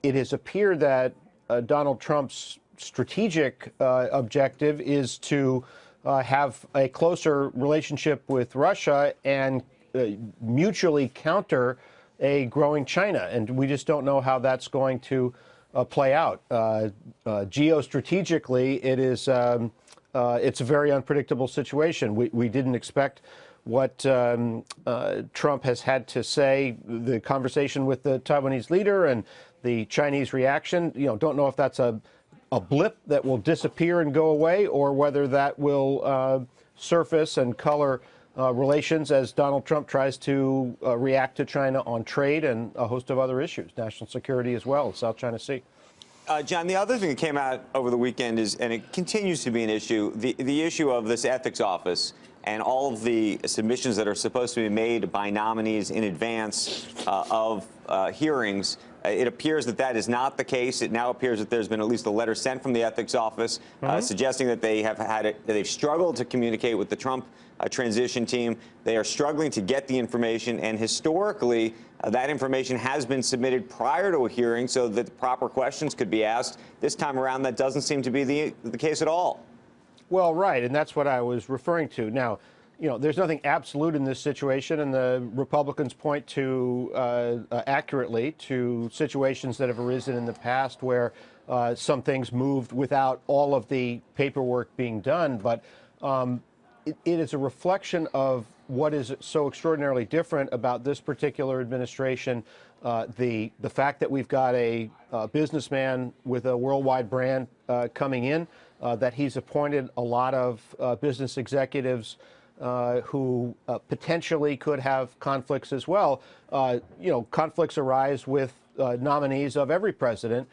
it has appeared that Donald Trump's strategic objective is to have a closer relationship with Russia and mutually counter a growing China. And we just don't know how that's going to play out. Geostrategically, it's a very unpredictable situation. We didn't expect what Trump has had to say, the conversation with the Taiwanese leader and the Chinese reaction. Don't know if that's a blip that will disappear and go away, or whether that will surface and color relations as Donald Trump tries to react to China on trade and a host of other issues, national security as well, South China Sea. John, the other thing that came out over the weekend is, and it continues to be an issue, the issue of this ethics office and all of the submissions that are supposed to be made by nominees in advance of hearings. It appears that that is not the case. It now appears that there's been at least a letter sent from the ethics office suggesting that they've struggled to communicate with the Trump transition team. They are struggling to get the information, and historically, that information has been submitted prior to a hearing so that the proper questions could be asked. This time around, that doesn't seem to be the case at all. Well, right, and that's what I was referring to. Now, there's nothing absolute in this situation, and the Republicans point to accurately to situations that have arisen in the past where some things moved without all of the paperwork being done. But it is a reflection of what is so extraordinarily different about this particular administration. The fact that we've got a businessman with a worldwide brand coming in, that he's appointed a lot of business executives who potentially could have conflicts as well. Conflicts arise with nominees of every president,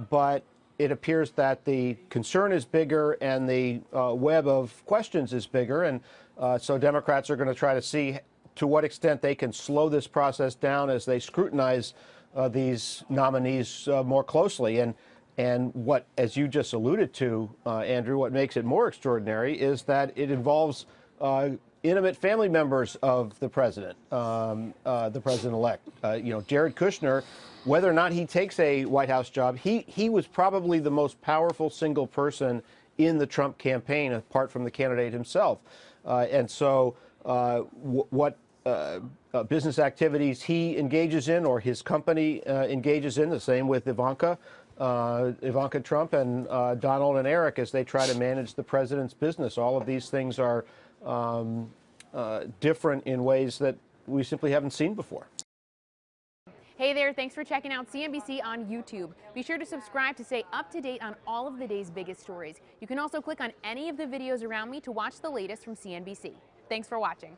but it appears that the concern is bigger and the web of questions is bigger. And so Democrats are going to try to see to what extent they can slow this process down as they scrutinize these nominees more closely. And what, as you just alluded to, Andrew, what makes it more extraordinary is that it involves intimate family members of the president, the president-elect. Jared Kushner, whether or not he takes a White House job, he was probably the most powerful single person in the Trump campaign, apart from the candidate himself. And so what business activities he engages in, or his company engages in, the same with Ivanka Trump and Donald and Eric, as they try to manage the president's business. All of these things are different in ways that we simply haven't seen before. Hey there, thanks for checking out CNBC on YouTube. Be sure to subscribe to stay up to date on all of the day's biggest stories. You can also click on any of the videos around me to watch the latest from CNBC. Thanks for watching.